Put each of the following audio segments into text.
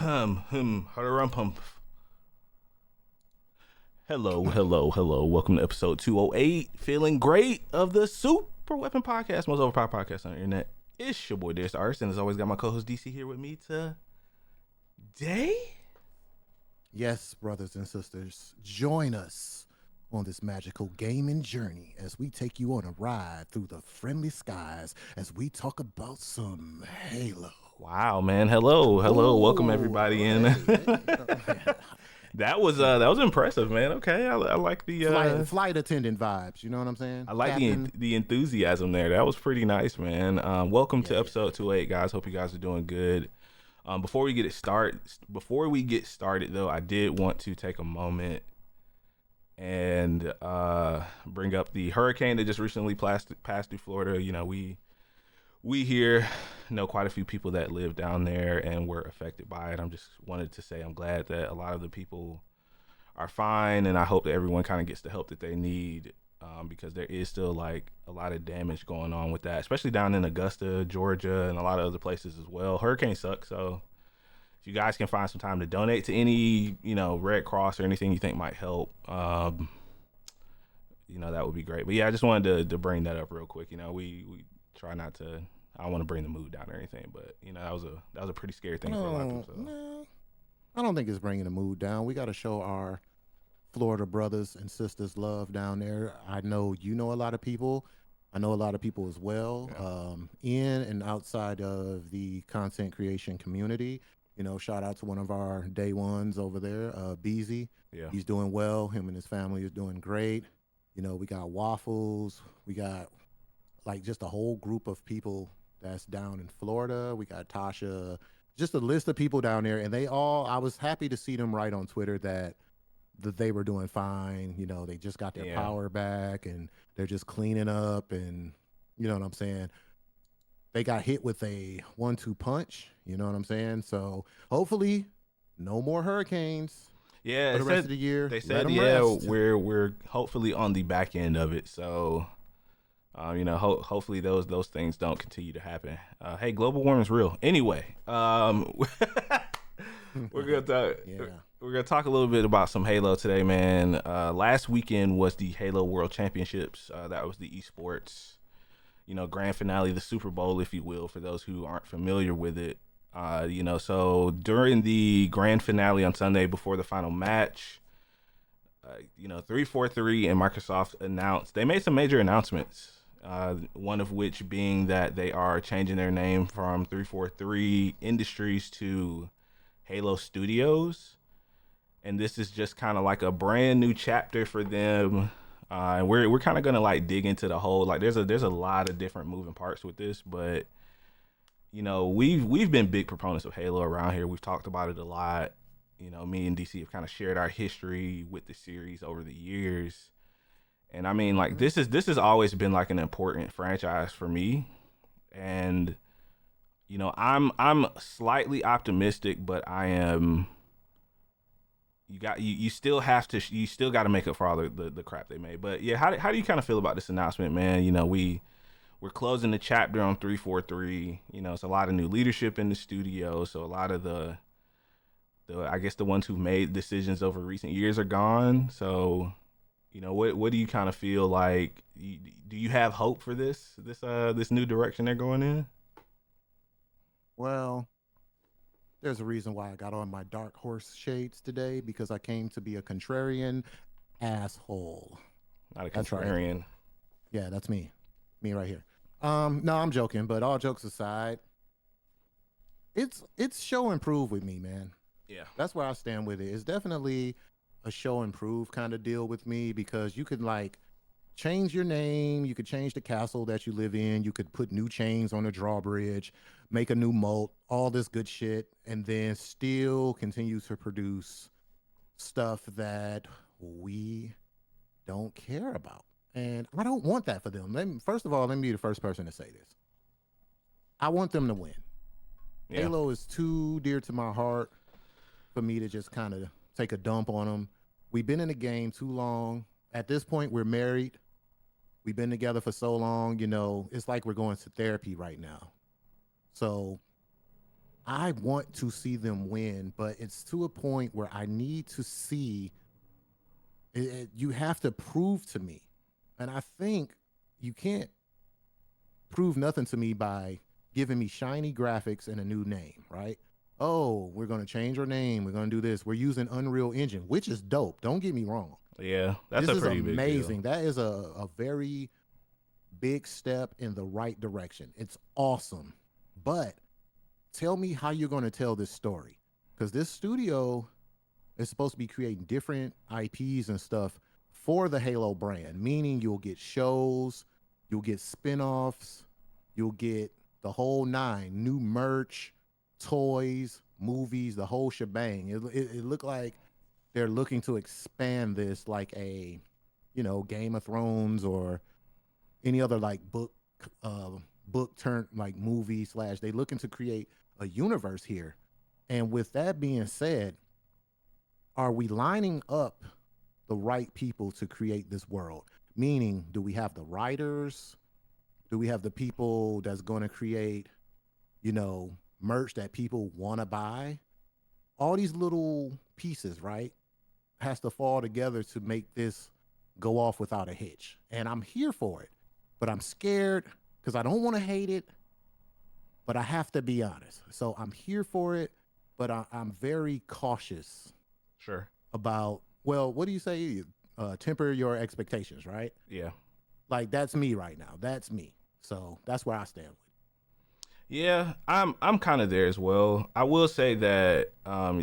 Pump. Hello. Welcome to episode 208. Feeling great of the Super Weapon Podcast, most overpowered podcast on the internet. It's your boy, Darius Arts, and as always, got my co-host DC here with me today. Yes, brothers and sisters, join us on this magical gaming journey as we take you on a ride through the friendly skies as we talk about some Halo. Wow, man. Hello. Welcome everybody in. That was impressive, man. Okay, I like the flight attendant vibes. You know what I'm saying? I like the enthusiasm there. That was pretty nice, man. Welcome to episode 208, guys. Hope you guys are doing good. Before we get started, though, I did want to take a moment and bring up the hurricane that just recently passed through Florida. You know, we here know quite a few people that live down there and were affected by it. I'm just wanted to say I'm glad that a lot of the people are fine, and I hope that everyone kind of gets the help that they need, because there is still like a lot of damage going on with that, especially down in Augusta, Georgia, and a lot of other places as well. Hurricanes suck, so if you guys can find some time to donate to any, Red Cross or anything you think might help, that would be great. But yeah, I just wanted to bring that up real quick. We try not to. I don't want to bring the mood down or anything, but that was a pretty scary thing for a lot of people. So. No, I don't think it's bringing the mood down. We got to show our Florida brothers and sisters love down there. I know a lot of people. I know a lot of people as well, in and outside of the content creation community. Shout out to one of our day ones over there, Beezy. Yeah, he's doing well. Him and his family is doing great. We got Waffles. We got just a whole group of people that's down in Florida. We got Tasha, just a list of people down there. And I was happy to see them write on Twitter that they were doing fine. They just got their power back and they're just cleaning up. And you know what I'm saying? They got hit with a 1-2 punch. You know what I'm saying? So hopefully no more hurricanes. Yeah, for the rest of the year. They said, we're hopefully on the back end of it. So hopefully those things don't continue to happen. Hey, global warming is real. Anyway, we're gonna talk. We're gonna talk a little bit about some Halo today, man. Last weekend was the Halo World Championships. That was the esports, grand finale, the Super Bowl, if you will, for those who aren't familiar with it. So during the grand finale on Sunday before the final match, 343 and Microsoft made some major announcements. One of which being that they are changing their name from 343 Industries to Halo Studios. And this is just kind of like a brand new chapter for them. And we're kind of going to dig into the whole, there's a lot of different moving parts with this, but we've been big proponents of Halo around here. We've talked about it a lot. Me and DC have kind of shared our history with the series over the years. And I mean, this has always been an important franchise for me. And, I'm slightly optimistic, but I am, you still got to make up for all the crap they made. But yeah, how do you kind of feel about this announcement, man? We're closing the chapter on 343. It's a lot of new leadership in the studio. So a lot of the I guess the ones who've made decisions over recent years are gone. So, what do you kind of feel like? Do you have hope for this new direction they're going in? Well, there's a reason why I got on my dark horse shades today, because I came to be a contrarian asshole. Not a contrarian. Right. Yeah, that's me right here. No, I'm joking, but all jokes aside, it's show and prove with me, man. Yeah, that's where I stand with it. It's definitely a show and prove kind of deal with me, because you could change your name, you could change the castle that you live in, you could put new chains on the drawbridge, make a new moat, all this good shit, and then still continue to produce stuff that we don't care about. And I don't want that for them. First of all, let me be the first person to say this. I want them to win. Yeah. Halo is too dear to my heart for me to just kind of take a dump on them. We've been in the game too long. At this point, we're married. We've been together for so long, it's like we're going to therapy right now. So I want to see them win, but it's to a point where I need to see you have to prove to me. And I think you can't prove nothing to me by giving me shiny graphics and a new name, right? Oh, we're going to change our name. We're going to do this. We're using Unreal Engine, which is dope. Don't get me wrong. Yeah, that's This a is pretty big deal. amazing. That is a very big step in the right direction. It's awesome. But tell me how you're going to tell this story. Because this studio is supposed to be creating different IPs and stuff for the Halo brand, meaning you'll get shows, you'll get spin-offs, you'll get the whole nine, new merch, toys, movies, the whole shebang. It looked like they're looking to expand this like a, Game of Thrones or any other like uh book turned like movie slash they looking to create a universe here. And with that being said, are we lining up the right people to create this world? Meaning, do we have the writers? Do we have the people that's going to create, merch that people want to buy? All these little pieces, right, has to fall together to make this go off without a hitch. And I'm here for it, but I'm scared because I don't want to hate it, but I have to be honest. So I'm here for it, but I'm very cautious Sure. about, well, what do you say? Temper your expectations, right? Yeah. Like that's me right now. That's me. So that's where I stand with. Yeah, I'm kind of there as well. I will say that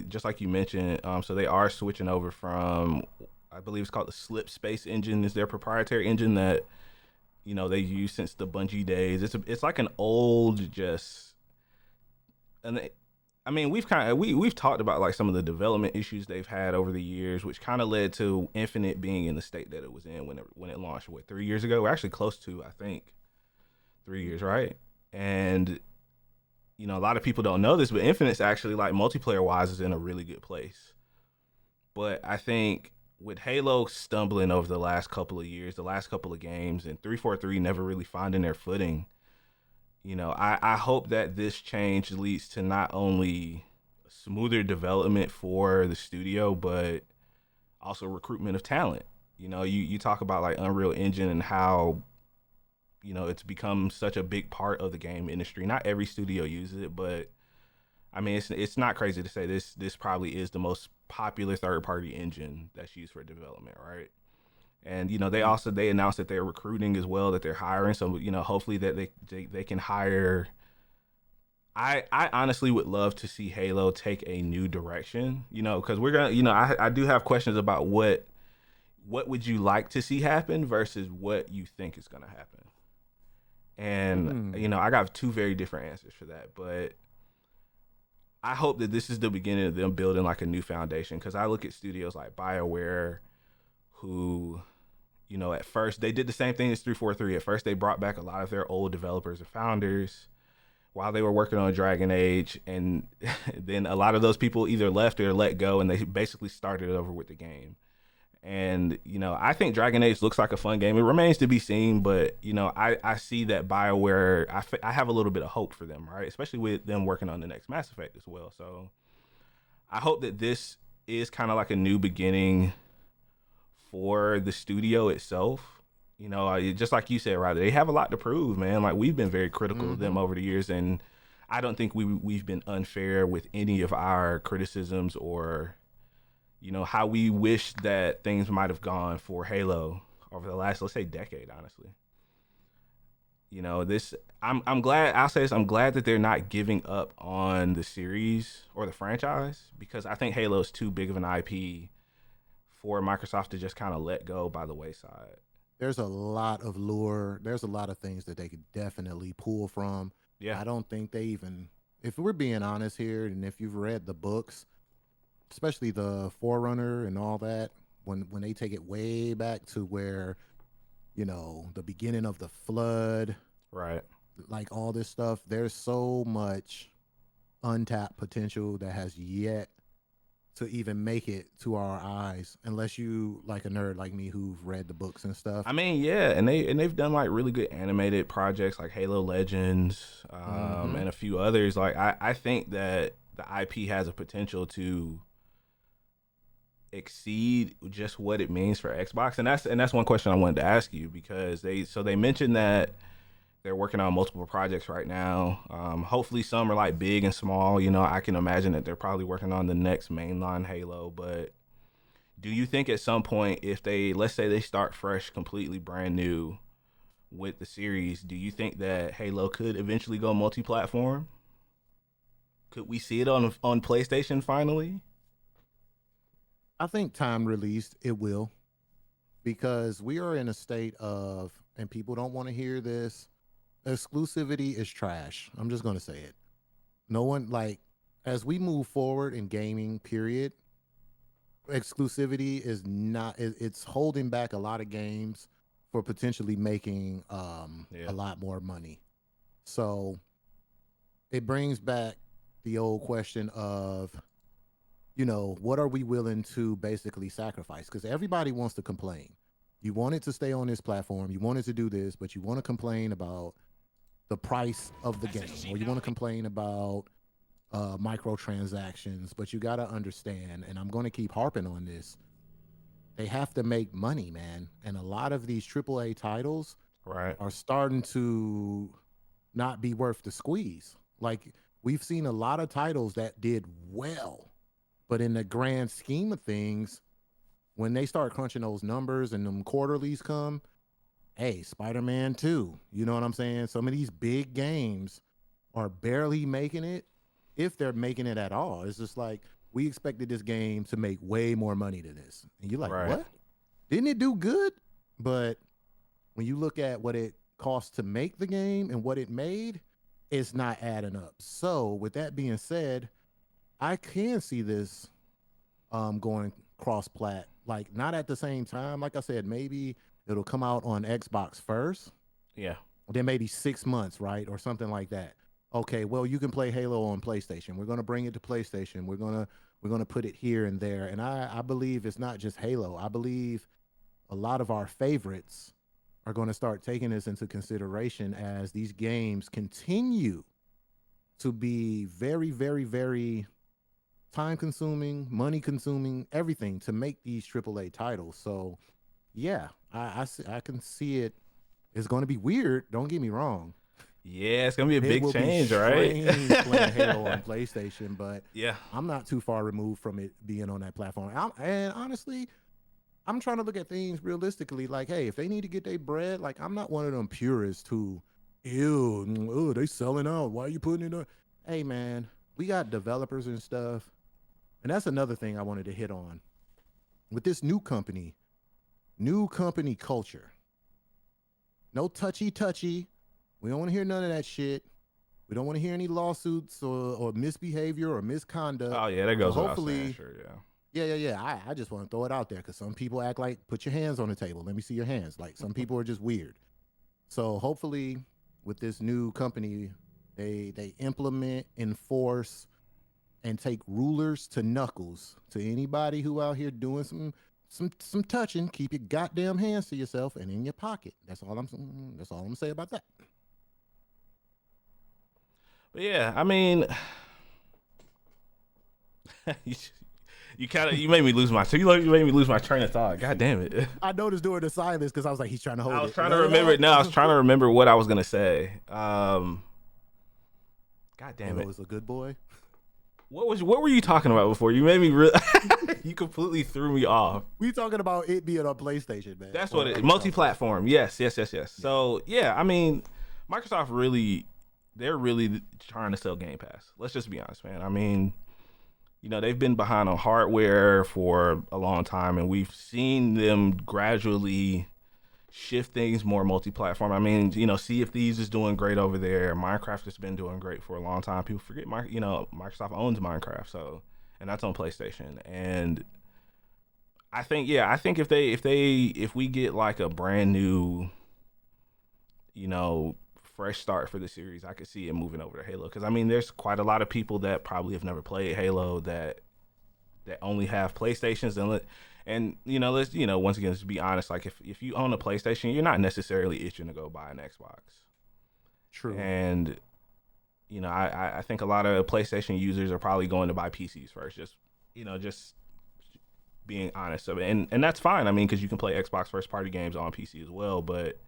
just like you mentioned, so they are switching over from, I believe it's called the Slipspace Engine, is their proprietary engine that they use since the Bungie days. It's like an old just, and I mean we've talked about like some of the development issues they've had over the years, which kind of led to Infinite being in the state that it was in when it launched. What, 3 years ago? We're actually close to, I think, 3 years, right? And a lot of people don't know this, but Infinite's actually, like, multiplayer wise, is in a really good place. But I think with Halo stumbling over the last couple of years, the last couple of games, and 343 never really finding their footing, I hope that this change leads to not only smoother development for the studio, but also recruitment of talent. You talk about like Unreal Engine and how it's become such a big part of the game industry. Not every studio uses it, but I mean, it's not crazy to say this probably is the most popular third party engine that's used for development, right? And Mm. they announced that they're recruiting as well, that they're hiring. So hopefully that they can hire. I honestly would love to see Halo take a new direction, because we're gonna, I do have questions about what would you like to see happen versus what you think is gonna happen. And Mm. I got two very different answers for that, but I hope that this is the beginning of them building like a new foundation, because I look at studios like BioWare, who, at first they did the same thing as 343. At first they brought back a lot of their old developers and founders while they were working on Dragon Age, and then a lot of those people either left or let go, and they basically started over with the game. And I think Dragon Age looks like a fun game. It remains to be seen, but I see that BioWare. I have a little bit of hope for them, right? Especially with them working on the next Mass Effect as well. So I hope that this is kind of like a new beginning for the studio itself. Just like you said, right? They have a lot to prove, man. Like, we've been very critical of them Mm-hmm. over the years, and I don't think we've been unfair with any of our criticisms or how we wish that things might have gone for Halo over the last, let's say, decade, honestly. This, I'm glad, I'll say this, I'm glad that they're not giving up on the series or the franchise, because I think Halo is too big of an IP for Microsoft to just kind of let go by the wayside. There's a lot of lure. There's a lot of things that they could definitely pull from. Yeah. I don't think they even, if we're being honest here, and if you've read the books, especially the Forerunner and all that, when they take it way back to where the beginning of the flood, Right. like all this stuff, there's so much untapped potential that has yet to even make it to our eyes, unless you like a nerd like me who've read the books and stuff. I mean, yeah, and they've done like really good animated projects like Halo Legends, Hmm. and a few others. Like I think that the IP has a potential to exceed just what it means for Xbox, and that's one question I wanted to ask you because they mentioned that they're working on multiple projects right now. Hopefully, some are like big and small. You know, I can imagine that they're probably working on the next mainline Halo. But do you think at some point, if they, let's say they start fresh, completely brand new with the series, do you think that Halo could eventually go multi-platform? Could we see it on PlayStation finally? I think time released it will, because we are in a state of, and people don't want to hear this, exclusivity is trash. I'm just going to say it. No one, like, as we move forward in gaming, period, exclusivity is not, it's holding back a lot of games for potentially making Yeah, a lot more money. So it brings back the old question of, what are we willing to basically sacrifice? Because everybody wants to complain. You want it to stay on this platform, you want it to do this, but you want to complain about the price of the game, or you want to complain about microtransactions. But you got to understand, and I'm going to keep harping on this, they have to make money, man. And a lot of these AAA titles right. are starting to not be worth the squeeze. Like, we've seen a lot of titles that did well, but in the grand scheme of things, when they start crunching those numbers and them quarterlies come, hey, Spider-Man 2, you know what I'm saying? Some of these big games are barely making it, if they're making it at all. It's just like, we expected this game to make way more money than this. And you're like, Right. what? Didn't it do good? But when you look at what it cost to make the game and what it made, it's not adding up. So, with that being said, I can see this going cross plat, like not at the same time. Like I said, maybe it'll come out on Xbox first, Yeah. then maybe 6 months, right, or something like that. Okay, well, you can play Halo on PlayStation. We're gonna bring it to PlayStation. We're gonna put it here and there. And I believe it's not just Halo. I believe a lot of our favorites are going to start taking this into consideration as these games continue to be very, very, very time consuming, money consuming, everything to make these AAA titles. So, yeah, I can see it. It's going to be weird. Don't get me wrong. Yeah, it's gonna be a It big will be change, right? strange playing Halo on PlayStation, but Yeah. I'm not too far removed from it being on that platform. And honestly, I'm trying to look at things realistically. Like, hey, if they need to get their bread, like, I'm not one of them purists who, ew, oh, they selling out. Why are you putting it on? Hey, man, we got developers and stuff. And that's another thing I wanted to hit on with this new company culture. No touchy touchy. We don't want to hear none of that shit. We don't want to hear any lawsuits or misbehavior or misconduct. Oh yeah, that So goes without saying. hopefully, Sure. Yeah. yeah. I just want to throw it out there because some people act like, put your hands on the table. Let me see your hands. Like, some people are just weird. So hopefully, with this new company, they implement, enforce, and take rulers to knuckles to anybody who out here doing some touching. Keep your goddamn hands to yourself and in your pocket. That's all I'm gonna say about that. But yeah, I mean, you, you made me lose my you made me lose my train of thought. God damn it. I noticed during the silence because I was like, he's trying to hold I it. was trying to remember. No, I was trying to remember what I was gonna say. God damn Halo it. is a good boy. What were you talking about before? You made me you completely threw me off. We talking about it being on PlayStation, man. That's what it multi-platform. Yes. So yeah, I mean, Microsoft they're really trying to sell Game Pass. Let's just be honest, man. I mean, they've been behind on hardware for a long time, and we've seen them gradually shift things more multi-platform. I mean, Sea of Thieves is doing great over there. Minecraft has been doing great for a long time. People forget, Microsoft owns Minecraft, so, and that's on PlayStation. And I think if we get like a brand new, fresh start for the series, I could see it moving over to Halo. Because I mean, there's quite a lot of people that probably have never played Halo that that only have PlayStations and let's once again, let's be honest. Like if you own a PlayStation, you're not necessarily itching to go buy an Xbox. True. And I think a lot of PlayStation users are probably going to buy PCs first. Just being honest of it, and that's fine. I mean, because you can play Xbox first party games on PC as well. But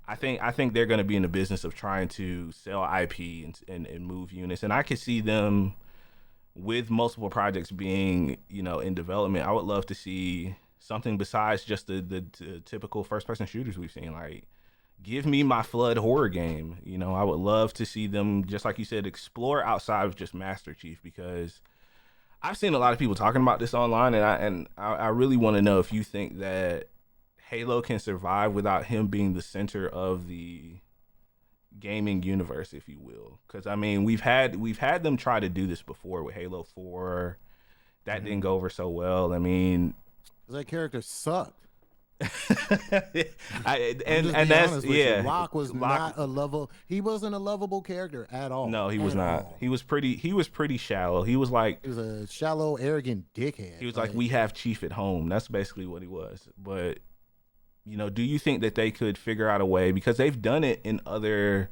I think they're going to be in the business of trying to sell IP and move units, and I could see them with multiple projects being in development. I would love to see something besides just the typical first person shooters we've seen. Like, give me my Flood horror game. I would love to see them, just like you said, explore outside of just Master Chief, because I've seen a lot of people talking about this online, and I really want to know if you think that Halo can survive without him being the center of the gaming universe, if you will. Because I mean, we've had them try to do this before with Halo 4. That didn't go over so well. I mean, that character sucked. and that's yeah. Locke was not a level. He wasn't a lovable character at all. No, he was not. All. He was pretty shallow. He was a shallow, arrogant dickhead. He was like, we have Chief at home. That's basically what he was. But do you think that they could figure out a way, because they've done it in other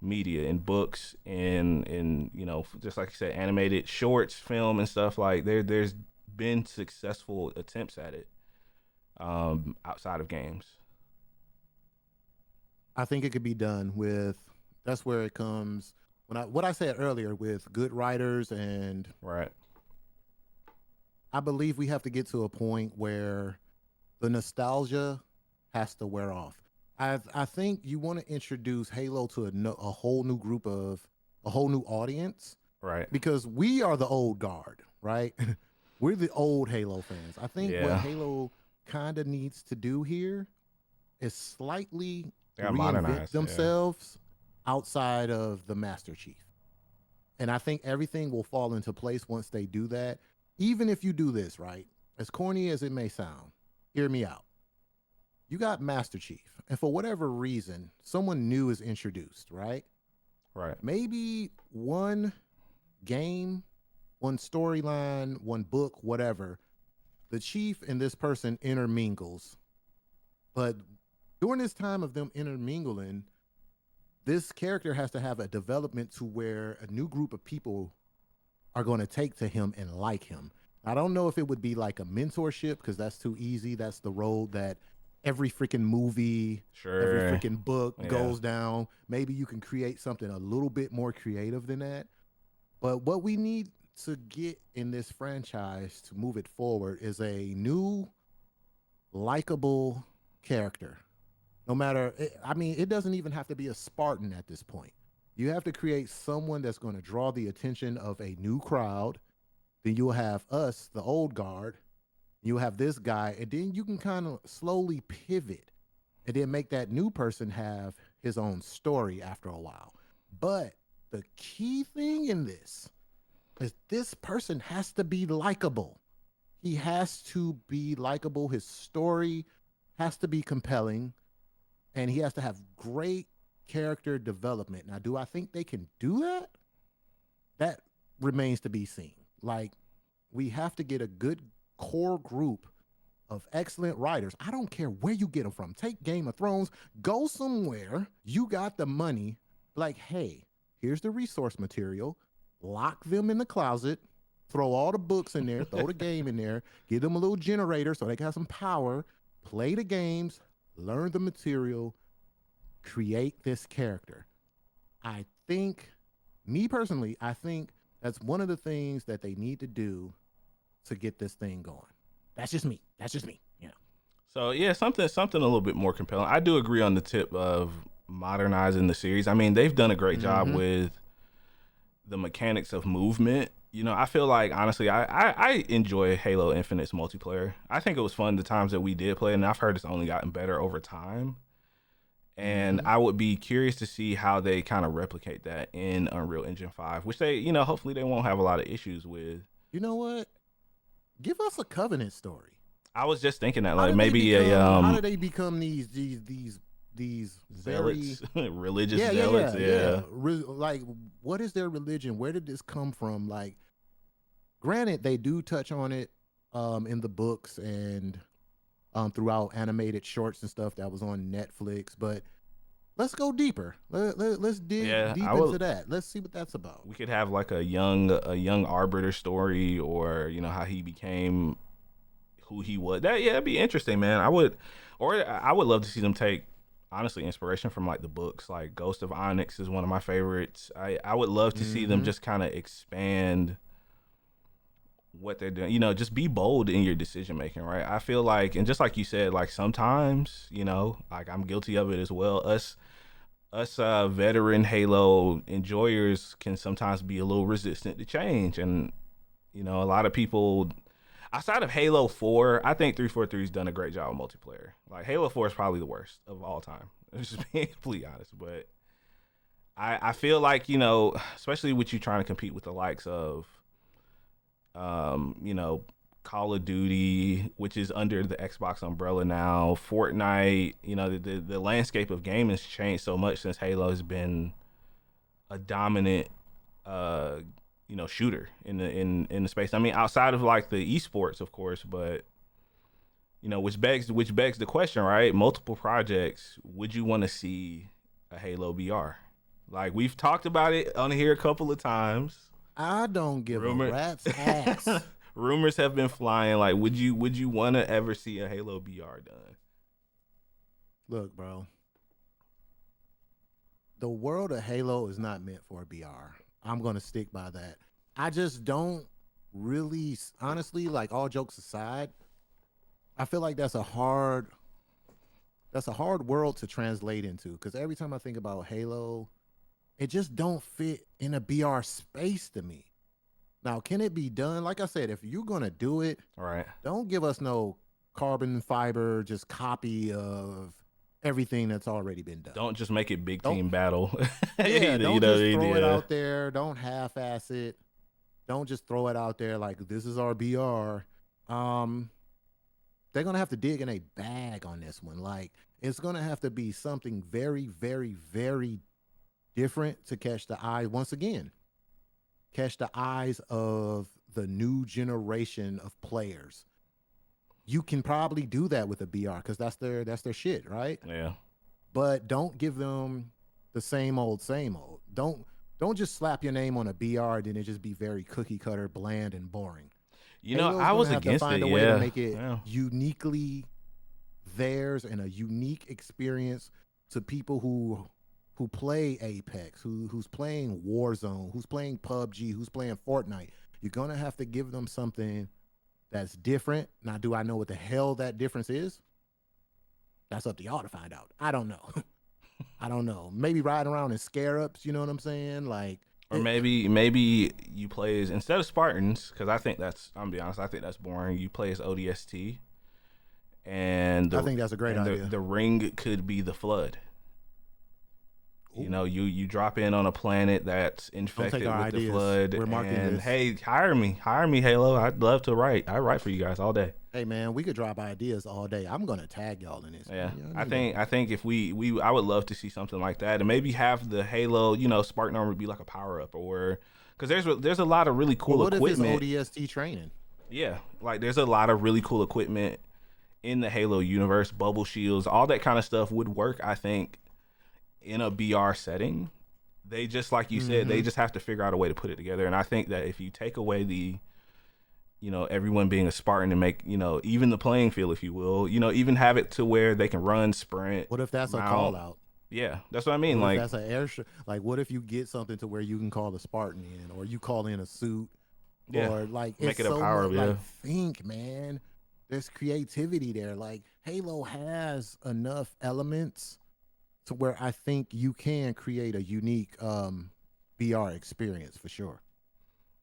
media, in books, in just like you said, animated shorts, film, and stuff. Like there's been successful attempts at it. Outside of games, I think it could be done with. That's where it comes. What I said earlier, with good writers, and right. I believe we have to get to a point where the nostalgia has to wear off. I think you want to introduce Halo to a whole new group of a whole new audience, right? Because we are the old guard, right? We're the old Halo fans. I think what Halo kind of needs to do here is slightly reinvent themselves outside of the Master Chief. And I think everything will fall into place once they do that. Even if you do this, right? As corny as it may sound, hear me out. You got Master Chief, and for whatever reason, someone new is introduced, right? Right. Maybe one game, one storyline, one book, whatever, the Chief and this person intermingles. But during this time of them intermingling, this character has to have a development to where a new group of people are going to take to him and like him. I don't know if it would be like a mentorship, because that's too easy. That's the road that every freaking movie, every freaking book goes down. Maybe you can create something a little bit more creative than that. But what we need to get in this franchise to move it forward is a new, likable character. No matter, it doesn't even have to be a Spartan at this point. You have to create someone that's going to draw the attention of a new crowd. Then you'll have us, the old guard. You'll have this guy, and then you can kind of slowly pivot and then make that new person have his own story after a while. But the key thing in this is this person has to be likable. He has to be likable. His story has to be compelling, and he has to have great character development. Now, do I think they can do that? That remains to be seen. Like, we have to get a good core group of excellent writers. I don't care where you get them from. Take Game of Thrones, go somewhere, you got the money, like, hey, here's the resource material, lock them in the closet, throw all the books in there, throw the game in there, give them a little generator so they can have some power, play the games, learn the material, create this character. I think, me personally, I think that's one of the things that they need to do to get this thing going. That's just me. Yeah. So yeah, something a little bit more compelling. I do agree on the tip of modernizing the series. I mean, they've done a great job with the mechanics of movement. I feel like, honestly, I enjoy Halo Infinite's multiplayer. I think it was fun the times that we did play, and I've heard it's only gotten better over time. And I would be curious to see how they kind of replicate that in Unreal Engine 5, which they, hopefully they won't have a lot of issues with. You know what? Give us a Covenant story. I was just thinking that, like, maybe how do they become these zealots, very religious zealots? Yeah. Like, what is their religion? Where did this come from? Like, Granted, they do touch on it in the books and throughout animated shorts and stuff that was on Netflix, but let's go deeper. Let's dig Yeah, I deep would. into that. Let's see what that's about. We could have like a young arbiter story, or how he became who he was. That'd be interesting, man. I would love to see them take honestly inspiration from like the books. Like Ghost of Onyx is one of my favorites. I would love to see them Hmm. just kind of expand what they're doing. Just be bold in your decision making, right? I feel like, and just like you said, like sometimes, like I'm guilty of it as well. Us veteran Halo enjoyers can sometimes be a little resistant to change, and a lot of people outside of Halo 4, I think 343's done a great job of multiplayer. Like Halo 4 is probably the worst of all time. Just being completely honest, but I feel like especially with you trying to compete with the likes of you know, Call of Duty, which is under the Xbox umbrella now, Fortnite, the landscape of gaming has changed so much since Halo has been a dominant uh shooter in the space. I mean, outside of like the esports, of course, but which begs the question, right? Multiple projects. Would you want to see a Halo VR? Like we've talked about it on here a couple of times. I don't give a Rumor rat's ass. rumors have been flying. Like, would you want to ever see a Halo VR done? Look, bro, the world of Halo is not meant for VR. I'm gonna stick by that. I just don't really, honestly, like all jokes aside, I feel like that's a hard world to translate into because every time I think about Halo, it just don't fit in a BR space to me. Now, can it be done? Like I said, if you're gonna do it, All right. don't give us no carbon fiber, just copy of everything that's already been done. Don't just make it big Don't team battle. Yeah, don't just throw it Yeah. out there. Don't half-ass it. Don't just throw it out there like this is our BR. Um, they're gonna have to dig in a bag on this one. Like it's gonna have to be something very, very, very different to catch the eye. Once again, catch the eyes of the new generation of players. You can probably do that with a BR because that's their shit, right? Yeah. But don't give them the same old, same old. Don't just slap your name on a BR, then it just be very cookie cutter, bland, and boring. Halo's I gonna was have to against it. find a way to Yeah. make it Yeah. uniquely theirs and a unique experience to people who play Apex, who's playing Warzone, who's playing PUBG, who's playing Fortnite. You're gonna have to give them something that's different. Now, do I know what the hell that difference is? That's up to y'all to find out. I don't know. I don't know. Maybe riding around in scarabs, you know what I'm saying? Like Or it, maybe you play as, instead of Spartans, because I'm gonna be honest, I think that's boring. You play as ODST, and I the think that's a great idea. the ring could be the flood. Ooh, You drop in on a planet that's don't take infected our with the ideas. flood, We're marking and this. hey, hire me, Halo. I'd love to write. I write for you guys all day. Hey man, we could drop ideas all day. I'm gonna tag y'all in this. Yeah, Y'all I need to- think I think if I would love to see something like that, and maybe have the Halo, Spartan armor be like a power up, or because there's a lot of really Well, cool what if it's equipment. ODST training? Yeah, like there's a lot of really cool equipment in the Halo universe, bubble shields, all that kind of stuff would work, I think, in a BR setting. They just, like you said, they Mm-hmm. just have to figure out a way to put it together. And I think that if you take away the, everyone being a Spartan and make, even the playing field, if you will, even have it to where they can run, sprint, What if that's a mount. call out? Yeah, that's what I mean. What if Like, that's an air like what if you get something to where you can call the Spartan in or you call in a suit yeah, or like make it's it a so power much up. Yeah, like think, man. There's creativity there. Like Halo has enough elements to where I think you can create a unique VR experience for sure.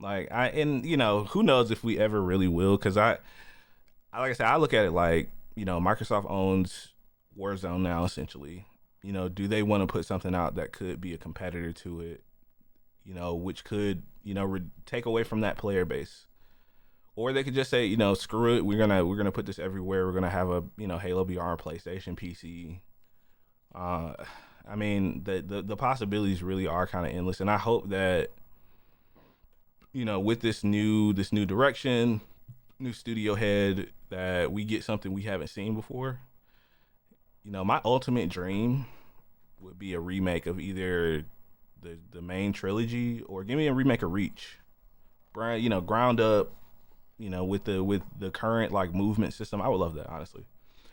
like and who knows if we ever really will? Because I like I said, I look at it like Microsoft owns Warzone now, essentially. Do they want to put something out that could be a competitor to it? Which could take away from that player base, or they could just say, screw it, we're gonna put this everywhere. We're gonna have a Halo VR on PlayStation, PC. Uh, I mean, the possibilities really are kind of endless, and I hope that with this new direction, new studio head, that we get something we haven't seen before. My ultimate dream would be a remake of either the main trilogy, or give me a remake of Reach. Ground up, with the current like movement system. I would love that, honestly.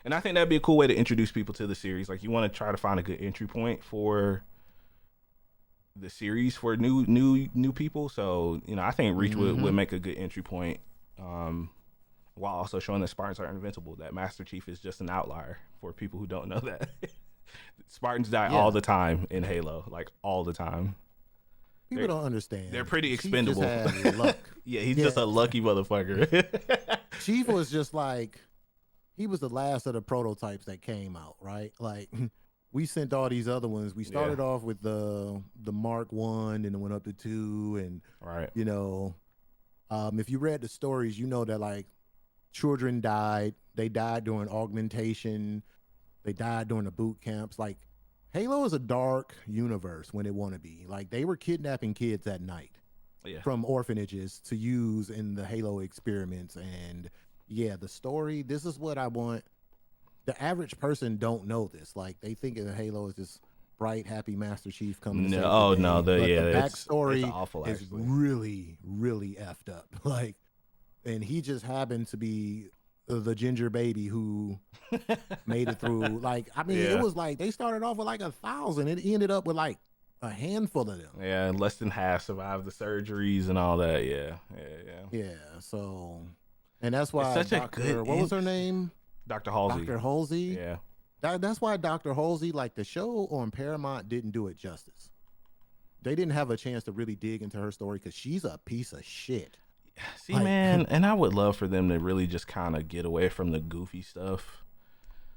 And I think that'd be a cool way to introduce people to the series. Like, you want to try to find a good entry point for the series for new people. So, I think Reach would make a good entry point. While also showing that Spartans are invincible, that Master Chief is just an outlier for people who don't know that. Spartans die all the time in Halo, like all the time. People don't understand. They're pretty expendable. Chief just had luck. Yeah, he's just a lucky motherfucker. Chief was just like, he was the last of the prototypes that came out, right? Like, we sent all these other ones. We started off with the Mark 1, and it went up to 2, and right. If you read the stories, that like children died. They died during augmentation. They died during the boot camps. Like, Halo is a dark universe when it want to be. Like, they were kidnapping kids at night from orphanages to use in the Halo experiments. And the story, this is what I want. The average person don't know this. Like, they think of Halo as this bright, happy Master Chief coming to save the day. The backstory is really, really effed up. Like, and he just happened to be the ginger baby who made it through. Like, I mean, it was like they started off with like 1,000. It ended up with like a handful of them. Yeah, and less than half survived the surgeries and all that. Yeah. So, and that's why it's such a good. What was her name? Dr. Halsey. Dr. Halsey. Yeah. That's why Dr. Halsey, like, the show on Paramount didn't do it justice. They didn't have a chance to really dig into her story because she's a piece of shit. See, man, and I would love for them to really just kind of get away from the goofy stuff.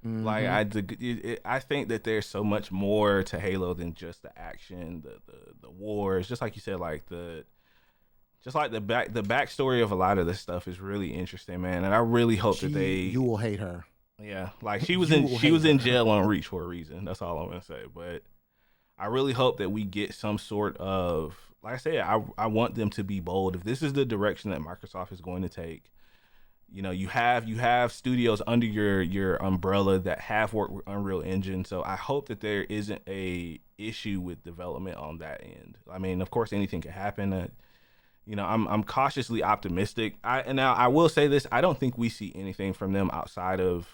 Like, I think that there's so much more to Halo than just the action, the wars. Just like you said, like the backstory of a lot of this stuff is really interesting, man. And I really hope you will hate her. Yeah, like she was in jail on Reach for a reason. That's all I'm gonna say. But I really hope that we get some sort of, like I said, I want them to be bold. If this is the direction that Microsoft is going to take, you have studios under your umbrella that have worked with Unreal Engine. So I hope that there isn't a issue with development on that end. I mean, of course, anything can happen. I'm cautiously optimistic. Now I will say this: I don't think we see anything from them outside of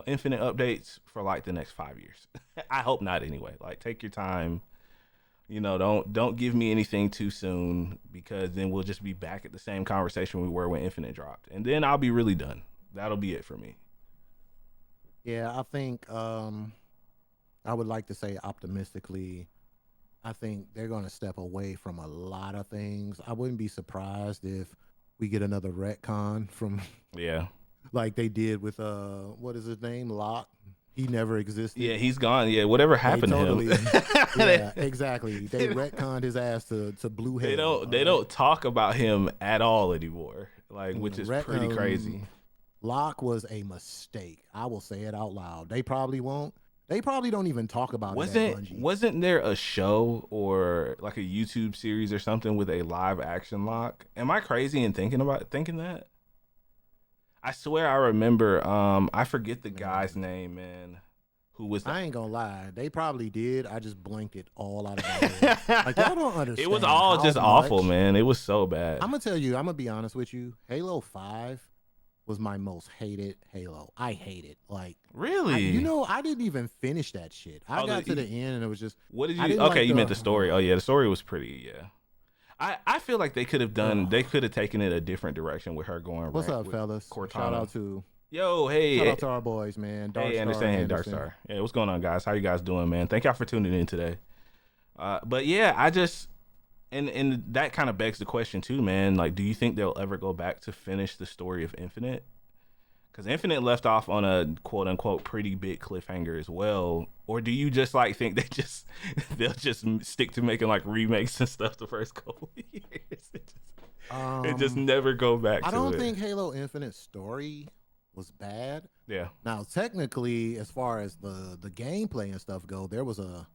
infinite updates for like the next 5 years. I hope not, anyway. Like, take your time. Don't give me anything too soon, because then we'll just be back at the same conversation we were when Infinite dropped, and then I'll be really done. That'll be it for me. Yeah, I think I would like to say optimistically, I think they're going to step away from a lot of things. I wouldn't be surprised if we get another retcon from like they did with what is his name, Locke. He never existed. Yeah, he's gone. Yeah, whatever happened to him. Yeah, exactly. They retconned his ass to blue hair. They don't talk about him at all anymore. Like, which is pretty crazy. Locke was a mistake. I will say it out loud. They probably won't. They probably don't even talk about it at Bungie. Wasn't there a show or like a YouTube series or something with a live action Locke? Am I crazy in thinking that? I swear I remember. I forget the guy's name, man. Who was? I ain't gonna lie. They probably did. I just blanked it all out of my head. Like, y'all don't understand. It was all just awful, man. It was so bad. I'm gonna tell you. I'm gonna be honest with you. Halo 5 was my most hated Halo. I hate it. Like, really? I didn't even finish that shit. I got to the end and it was just. What did you? Okay, you meant the story. Oh yeah, the story was pretty. Yeah. I feel like they could have taken it a different direction with her going. What's up, fellas? Cortana. Shout out to. Yo, hey. Shout out to our boys, man. Hey, Anderson. Dark Star. Yeah, what's going on, guys? How you guys doing, man? Thank y'all for tuning in today. But yeah, I just and that kind of begs the question too, man. Like, do you think they'll ever go back to finish the story of Infinite? Because Infinite left off on a quote unquote pretty big cliffhanger as well. Or do you just like think they'll just stick to making like remakes and stuff the first couple of years? It just never go back to it. I don't think Halo Infinite story was bad. Yeah. Now, technically, as far as the gameplay and stuff go, there was a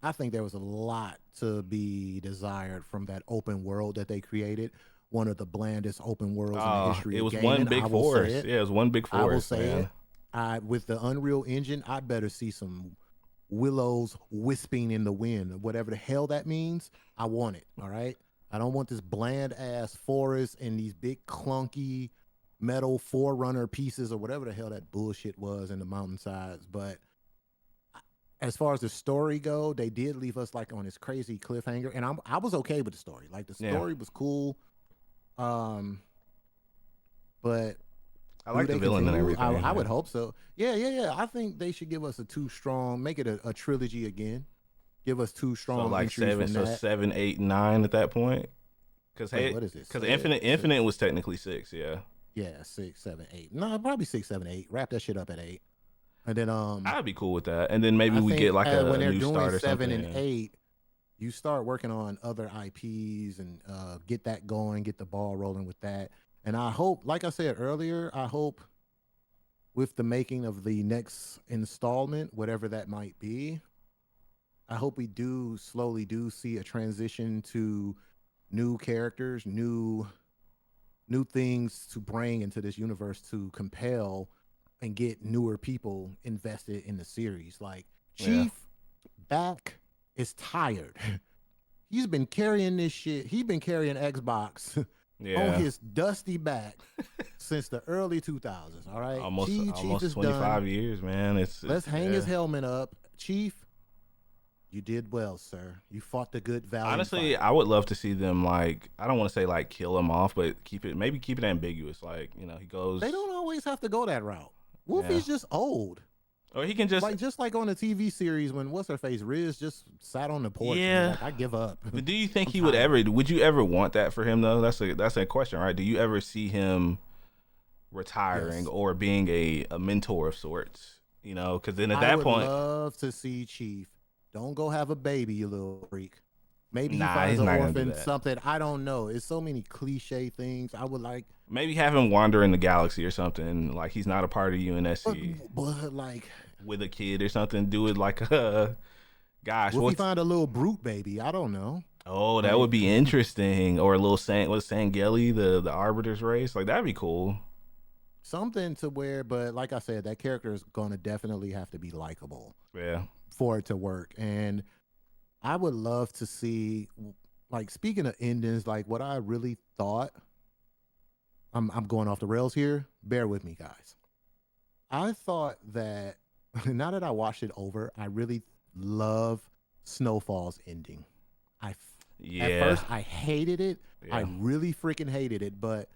I think there was a lot to be desired from that open world that they created. One of the blandest open worlds in the history It of was one gaming. I big will say forest. it. Yeah, it was one big I will forest, say man. it. I with the Unreal Engine, I better see some willows wisping in the wind. Whatever the hell that means, I want it. All right. I don't want this bland ass forest and these big clunky metal forerunner pieces or whatever the hell that bullshit was in the mountainsides. But as far as the story go, they did leave us like on this crazy cliffhanger, and I was okay with the story. Like the Yeah, story was cool, um, but I do like the they villain and continue? everything. I Yeah. would hope so. Yeah, yeah, yeah. I think they should give us a two strong, make it a trilogy again. Give us two So strong like entries seven, from so that. 7, 8, 9 at that point. Cause Wait, hey, what is this? cause Six? Infinite was technically 6. Yeah, Yeah, 6, 7, 8. No, probably 6, 7, 8. Wrap that shit up at 8, and then I'd be cool with that. And then maybe I we get think like when a they're new doing start or 7 and something. 8, you start working on other IPs and get that going, get the ball rolling with that. And I hope, like I said earlier, I hope with the making of the next installment, whatever that might be, I hope we do slowly do see a transition to new characters, new things to bring into this universe to compel and get newer people invested in the series. Like Yeah, Chief back is tired. He's been carrying this shit. He's been carrying Xbox on yeah. his dusty back since the early 2000s. All right, Chief Almost is done. 25 years, man. It's Let's hang his yeah. helmet up. Chief, you did well, sir. You fought the good, valiant Honestly, fight. I would love to see them like I don't want to say like kill him off, but keep it ambiguous. Like he They goes, don't always have to go that route. yeah, Wolfie's just old. or he can just Just like on the TV series when what's her face Riz just sat on the porch and was yeah. like, "I give up. But do you think I'm he would tired." ever? Would you ever want that for him though? That's a question, right? Do you ever see him retiring Yes, or being a mentor of sorts? Because then at I that would point, love to see Chief. Don't go have a baby, you little freak. Maybe he nah, finds he's an not gonna do orphan, that. something. I don't know. It's so many cliche things. I would like, Maybe have him wander in the galaxy or something. Like he's not a part of but, UNSC but like, with a kid or something. Do it like a gosh, what if he what's find a little brute baby? I don't know. oh that would Like be interesting. Or a little what's Sangeli, the Arbiter's race. Like that'd be cool. something to where, but like I said, that character is gonna definitely have to be likable Yeah, for it to work. And I would love to see, like, speaking of endings, like what I really thought. I'm going off the rails here. Bear with me, guys. I thought that now that I watched it over, I really love Snowfall's ending. At yeah, first I hated it. I yeah. really freaking hated it, but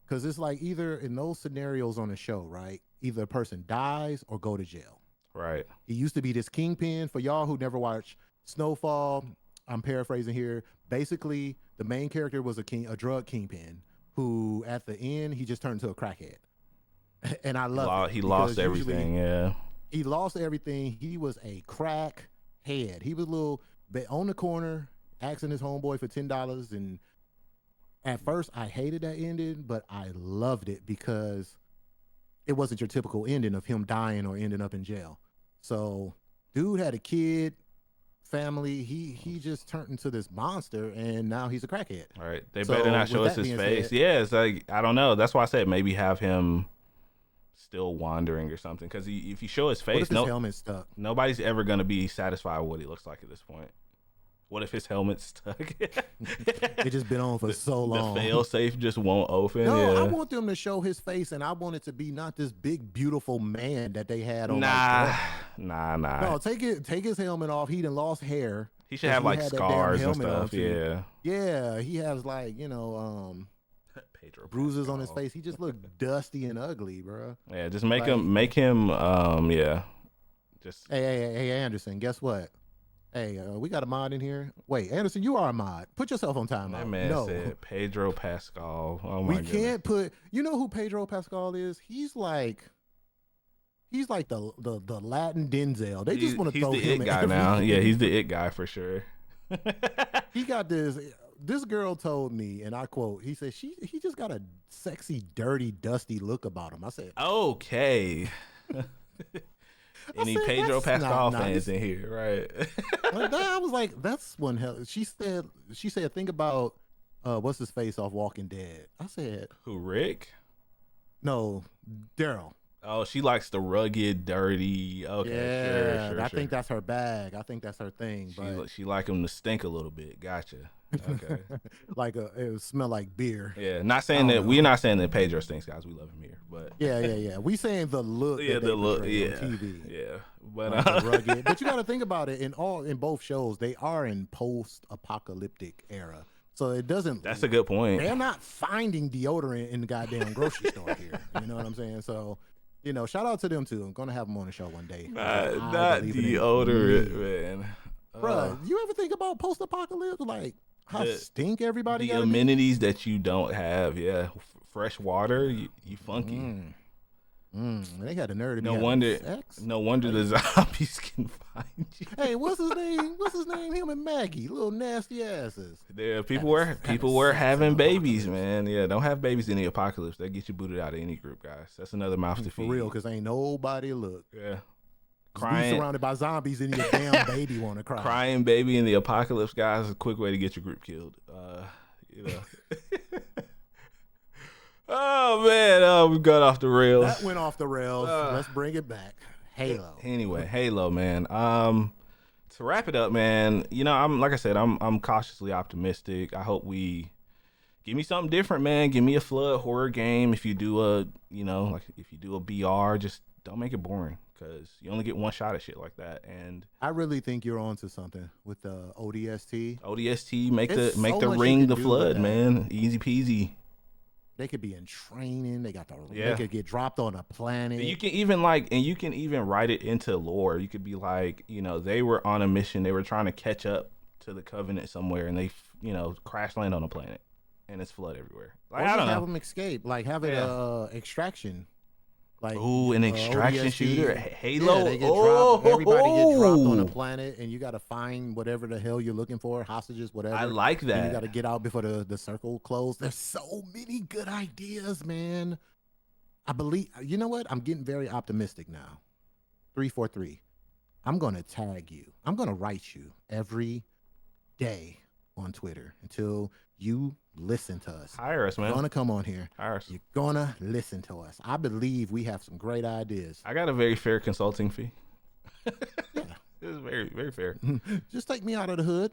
because it's like either in those scenarios on the show, right? Either a person dies or go to jail. Right. He used to be this kingpin. For y'all who never watched Snowfall, I'm paraphrasing here. Basically, the main character was a drug kingpin who, at the end, he just turned into a crackhead, and I love it He lost because usually everything. Yeah. he lost everything. He was a crack head. He was a little bit on the corner asking his homeboy for $10, and at first I hated that ending, but I loved it because it wasn't your typical ending of him dying or ending up in jail. So, dude had a kid, family. He just turned into this monster, and now he's a crackhead. All right. They better So, not with show us that his being face. said, Yeah. It's like I don't know. That's why I said maybe have him still wandering or something. Because if you show his what face, if his helmet's stuck? nobody's ever gonna be satisfied with what he looks like at this point. What if his helmet's stuck? It just been on for so The long. fail safe just won't open. No, I Yeah. want them to show his face, and I want it to be not this big, beautiful man that they had on like Nah. Clubhouse. Nah. No, take his helmet off. He done lost hair He should because have he like had that damn scars and helmet on stuff. too. Yeah. Yeah, he has like Pedro bruises on his Pascal. face. He just looked dusty and ugly, bro. Yeah. Just Like, make him. Yeah. Just hey, Anderson, guess what? Hey, we got a mod in here. Wait, Anderson, you are a mod. Put yourself on that timeout. man No, said Pedro Pascal. Oh we my goodness. can't put. You know who Pedro Pascal is? He's like the Latin Denzel. They just want to He's throw the him it in guy now. Yeah, everything. he's the it guy for sure. He got this. This girl told me, and I quote, he said, he just got a sexy, dirty, dusty look about him. I said, Okay. I Any said, Pedro that's not Pascal nice. fans in here, right? Like that, I was like, that's one hell. She said, think about what's his face off Walking Dead. I said, Who, Rick? no, Daryl. Oh, she likes the rugged, dirty. Okay, sure, Yeah, sure, I sure. think that's her bag. I think that's her thing. But She like him to stink a little bit. Gotcha. Okay. like it would smell like beer. Yeah, not I saying don't that know. we're not saying that Pedro stinks, guys. We love him here, but Yeah, yeah, yeah. We saying the look yeah, that they the look, portray on yeah, TV, yeah. But like the rugged. But you got to think about it. In both shows, they are in post-apocalyptic era, so it doesn't. that's a good point. They're not finding deodorant in the goddamn grocery store here. You know what I'm saying? So, shout out to them too. I'm gonna have them on the show one day. Not believe it in deodorant, me. man. Bruh, you ever think about post-apocalypse? Like how The- stink everybody the got to be? amenities that you don't have, yeah. Fresh water, you funky. They had the nerve to be No having wonder, sex. no wonder the zombies can find you. Hey, what's his name? What's his name? Him and Maggie, little nasty asses. Yeah, people Having were sex having in the babies, apocalypse. man. Yeah, don't have babies in the apocalypse. That get you booted out of any group, guys. That's another mouth to For feed. real, because ain't nobody look. Yeah, Be crying, surrounded by zombies and your damn baby want to cry. crying baby in the apocalypse, guys, is a quick way to get your group killed. You know. Oh man, we got off the rails. That went off the rails. Let's bring it back. Halo. Anyway, Halo, man. To wrap it up, man. I'm cautiously optimistic. I hope we give me something different, man. Give me a flood horror game. If you do if you do a BR, just don't make it boring because you only get one shot at shit like that. And I really think you're onto something with the ODST. ODST make It's the so much you ring can the do flood, with that. man. Easy peasy. They could be in training. They Yeah. could get dropped on a planet. You can even write it into lore. You could be like, they were on a mission. They were trying to catch up to the Covenant somewhere, and they, crash land on a planet, and it's flood everywhere. Like, or I don't have know. them escape. Like have it extraction. Like Ooh, an extraction ODST. shooter, Halo. Yeah, they get dropped. Everybody get dropped on a planet, and you got to find whatever the hell you're looking for, hostages, whatever. I like And that. you got to get out before the circle closed. There's so many good ideas, man. I believe. You know what? I'm getting very optimistic now. 343. I'm gonna tag you. I'm gonna write you every day on Twitter until you listen to us. Hire us, You're man. gonna come on here. Hire us. You're gonna listen to us. I believe we have some great ideas. I got a very fair consulting fee. Yeah. It's very, very fair. Just take me out of the hood.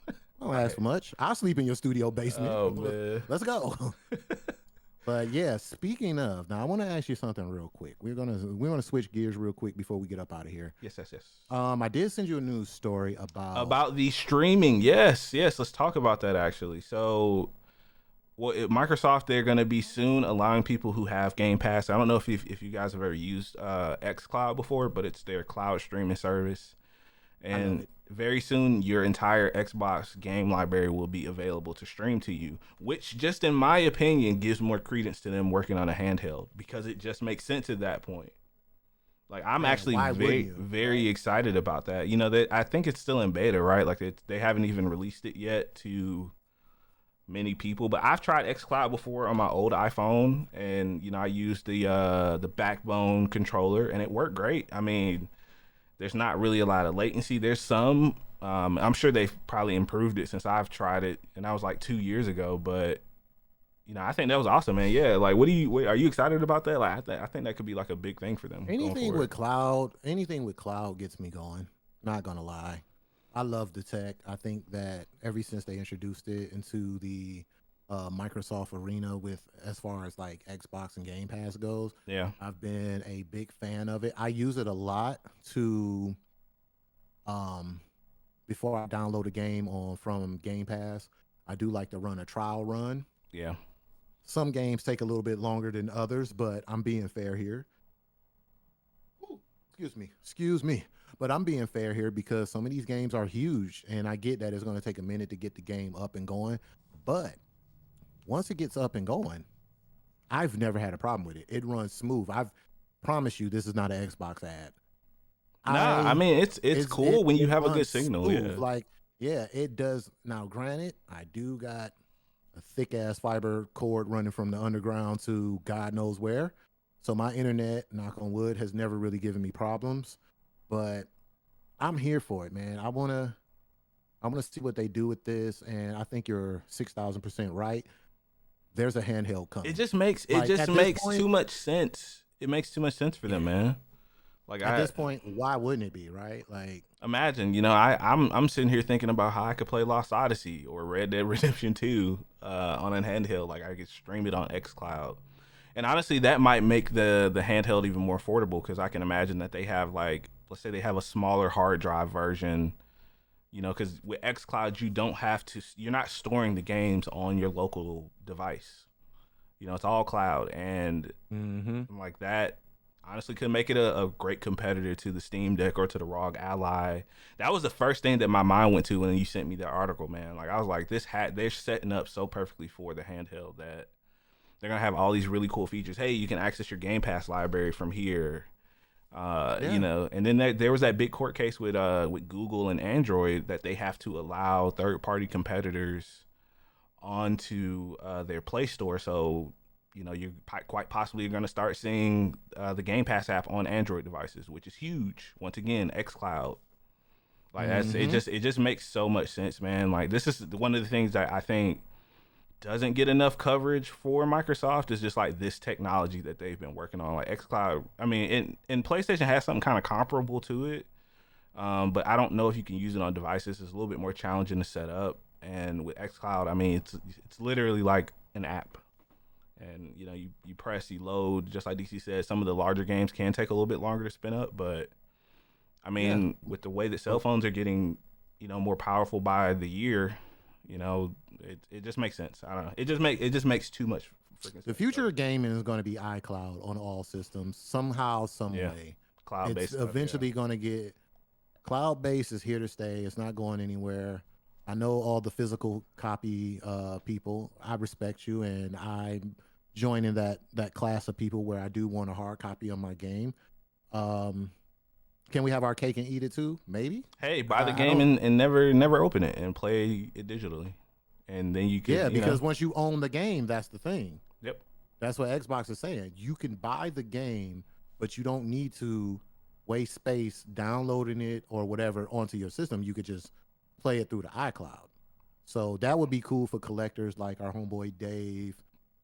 I don't ask for much. I'll sleep in your studio basement. Oh man. Let's go. But yeah, speaking of, now I want to ask you something real quick. We're gonna switch gears real quick before we get up out of here. Yes. I did send you a news story About the streaming. Yes. Let's talk about that actually. So, Microsoft, they're going to be soon allowing people who have Game Pass. I don't know if you guys have ever used xCloud before, but it's their cloud streaming service. And very soon, your entire Xbox game library will be available to stream to you, which, just in my opinion, gives more credence to them working on a handheld because it just makes sense at that point. Like, I'm actually why very, wouldn't you? very excited about that. I think it's still in beta, right? Like, they haven't even released it yet to many people. But I've tried xCloud before on my old iPhone, and I used the Backbone controller, and it worked great. I mean, there's not really a lot of latency. There's some. I'm sure they've probably improved it since I've tried it, and that was like 2 years ago. But I think that was awesome, man. Yeah, like, are you excited about that? Like, I think that could be like a big thing for them. anything with cloud gets me going. Not gonna lie, I love the tech. I think that ever since they introduced it into the Microsoft arena with as far as like Xbox and Game Pass goes, Yeah. I've been a big fan of it. I use it a lot to before I download a game from Game Pass, I do like to run a trial run. Yeah. Some games take a little bit longer than others, but I'm being fair here. Ooh, excuse me. But I'm being fair here because some of these games are huge, and I get that it's going to take a minute to get the game up and going. But once it gets up and going, I've never had a problem with it. It runs smooth. I've promised you this is not an Xbox ad. Nah, I mean, it's cool when you have a good runs signal. smooth. Yeah. Like, yeah, it does. Now, granted, I do got a thick ass fiber cord running from the underground to God knows where. So my internet, knock on wood, has never really given me problems. But I'm here for it, man. I wanna see what they do with this, and I think you're 6,000% right. There's a handheld It coming. just makes it Like just at this makes point, too much sense. It makes too much sense for them, yeah. man. Like At I this point, why wouldn't it be, right? Like, imagine, I'm sitting here thinking about how I could play Lost Odyssey or Red Dead Redemption 2 on a handheld. Like I could stream it on XCloud. And honestly, that might make the handheld even more affordable because I can imagine that they have like, let's say they have a smaller hard drive version. Because with XCloud, you're not storing the games on your local device. It's all cloud, and mm-hmm. like that honestly could make it a great competitor to the Steam Deck or to the ROG Ally. That was the first thing that my mind went to when you sent me that article, man. Like I was like, they're setting up so perfectly for the handheld that they're gonna have all these really cool features. Hey, you can access your Game Pass library from here. Yeah. And then there was that big court case with Google and Android that they have to allow third party competitors onto their Play Store. So you're quite possibly going to start seeing the Game Pass app on Android devices, which is huge. Once again, XCloud. Like Mm-hmm. it just makes so much sense, man. Like this is one of the things that I think doesn't get enough coverage for Microsoft is just like this technology that they've been working on. Like XCloud, I mean, and PlayStation has something kind of comparable to it, but I don't know if you can use it on devices. It's a little bit more challenging to set up. And with XCloud, I mean, it's literally like an app. And you press, you load, just like DC said. Some of the larger games can take a little bit longer to spin up, but I Yeah. mean, with the way that cell Well, phones are getting, more powerful by the year, it just makes sense. I don't know. It just makes too much freaking the sense. future of gaming is going to be iCloud on all systems somehow, some Yeah, way. cloud It's based stuff. Yeah, eventually going to get cloud based is here to stay. It's not going anywhere. I know all the physical copy people. I respect you, and I'm joining that class of people where I do want a hard copy of my game. Um, can we have our cake and eat it too? Maybe. hey, buy the I game don't. and never open it and play it digitally, and then you could Yeah, because once you own the game, that's the thing. yep. That's what Xbox is saying. You can buy the game, but you don't need to waste space downloading it or whatever onto your system. You could just play it through the iCloud. So that would be cool for collectors like our homeboy Dave,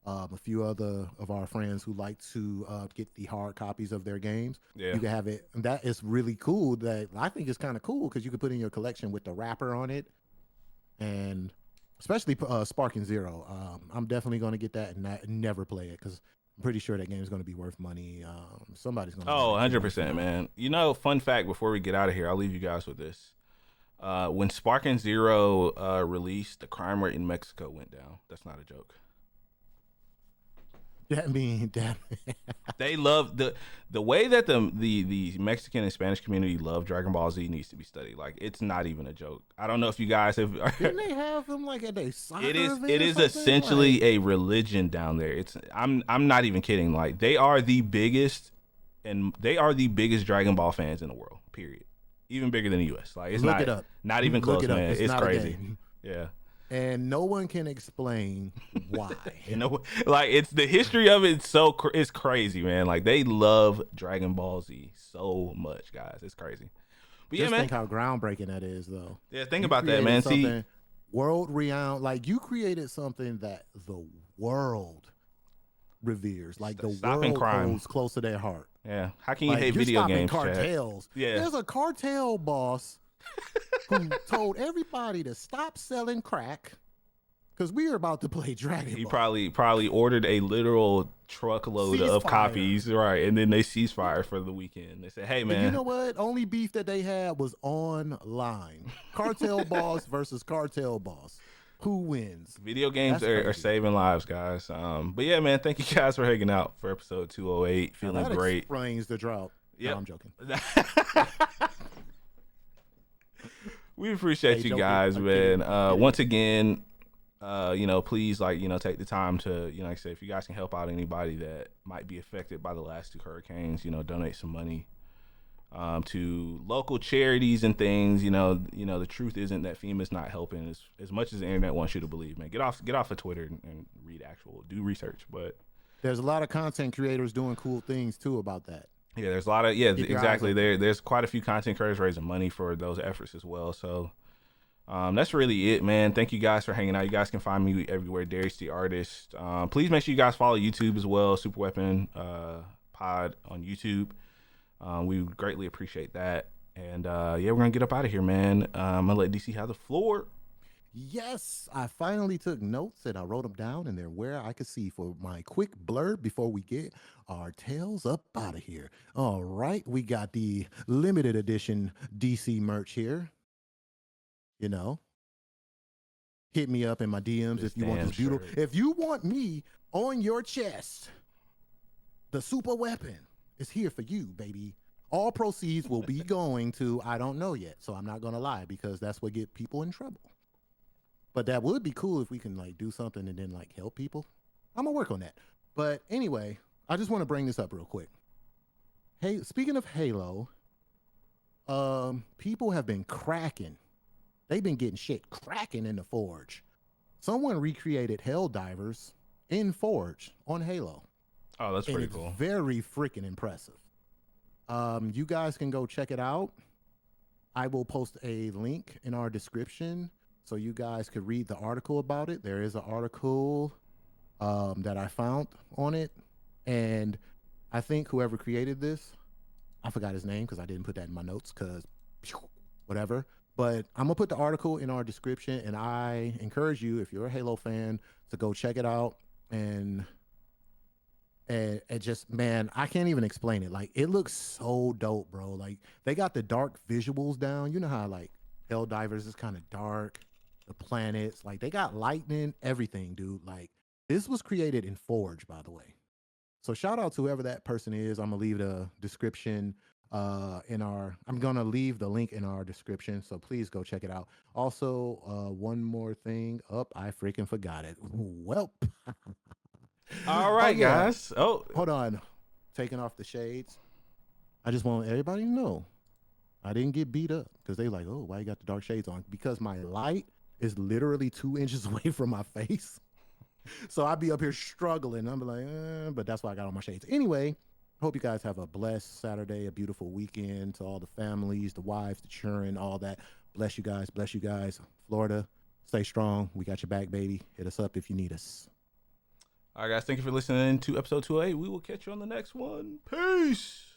a few other of our friends who like to get the hard copies of their games. Yeah, You can have it, and that is really cool. That I think is kind of cool because you could put in your collection with the wrapper on it, and especially Sparking Zero. I'm definitely going to get that and never play it because I'm pretty sure that game is going to be worth money. Somebody's going to buy oh, that game 100%, man. Fun fact before we get out of here, I'll leave you guys with this. When Sparking Zero released, the crime rate in Mexico went down. That's not a joke. That mean that. They love the way that the Mexican and Spanish community love Dragon Ball Z needs to be studied. Like it's not even a joke. I don't know if you guys have. Didn't they have them like at a soccer It is event it or is something? essentially Like, a religion down there. I'm not even kidding. Like they are the biggest, and they are the biggest Dragon Ball fans in the world. Period. Even bigger than the U.S. Like it's look it up. not even Look close, it up. man. It's It's not a crazy. game. Yeah. And no one can explain why. Like it's the history of it. It's crazy, man. Like they love Dragon Ball Z so much, guys. It's crazy. But yeah, Just man. think how groundbreaking that is, though. Yeah, think You about that, created man. See, something world renowned. Like you created something that the world reveres, like the stopping world crime. holds close to their heart. Yeah. How can you Like hate you're video stopping games, Chad? cartels. Yeah. There's a cartel boss who told everybody to stop selling crack because we are about to play Dragon He Ball. probably ordered a literal truckload of Ceasefire. copies, right? And then they ceasefire for the weekend. They said, "Hey, And you man, know what? Only beef that they had was online. Cartel boss versus cartel boss. Who wins? video games That's are crazy. saving lives, guys." But yeah, man, thank you guys for hanging out for episode 208. Now Feeling that great. explains the drought. No, Yep. I'm joking. We appreciate Hey, you joking. guys, I'm man. kidding. I'm kidding. Once again, please, take the time to, like I said, if you guys can help out anybody that might be affected by the last two hurricanes, donate some money to local charities and things. The truth isn't that FEMA's not helping as much as the internet wants you to believe, man. Get off of Twitter and do research. But There's a lot of content creators doing cool things too about that. Yeah, there's a lot of, yeah, Keep your eyes exactly. open. There's quite a few content creators raising money for those efforts as well. So that's really it, man. Thank you guys for hanging out. You guys can find me everywhere, Darius the Artist. Please make sure you guys follow YouTube as well, Super Weapon Pod on YouTube. We would greatly appreciate that. And yeah, we're gonna get up out of here, man. I'm gonna let DC have the floor. Yes, I finally took notes and I wrote them down, and they're where I could see for my quick blurb before we get our tails up out of here. All right, we got the limited edition DC merch here. You know, hit me up in my DMs This if you want damn this beautiful. shirt. If you want me on your chest, the super weapon is here for you, baby. All proceeds will be going to I don't know yet, so I'm not gonna lie because that's what get people in trouble. But that would be cool if we can like do something and then like help people. I'm gonna work on that. But anyway, I just want to bring this up real quick. Hey, speaking of Halo, people have been cracking. They've been getting shit cracking in the Forge. Someone recreated Hell Divers in Forge on Halo, Oh, that's and pretty it's cool. very freaking impressive. You guys can go check it out. I will post a link in our description so you guys could read the article about it. There is an article that I found on it, and I think whoever created this, I forgot his name because I didn't put that in my notes because whatever. But I'm gonna put the article in our description, and I encourage you, if you're a Halo fan, to go check it out and just man, I can't even explain it. Like it looks so dope, bro. Like they got the dark visuals down. You know how like Helldivers is kind of dark, the planets, like they got lightning, everything, dude. Like this was created in Forge, by the way. So shout out to whoever that person is. I'm gonna leave the description I'm gonna leave the link in our description. So please go check it out. Also, one more thing up, I freaking forgot it. Welp. All Oh right, yeah, guys. Oh, hold on. Taking off the shades. I just want everybody to know I didn't get beat up because they like, oh, why you got the dark shades on? Because my light is literally 2 inches away from my face. So I'd be up here struggling. I'm like, but that's why I got on my shades. Anyway, hope you guys have a blessed Saturday, a beautiful weekend to all the families, the wives, the children, all that. Bless you guys. Bless you guys. Florida, stay strong. We got your back, baby. Hit us up if you need us. all right, guys. Thank you for listening to episode 208. We will catch you on the next one. Peace.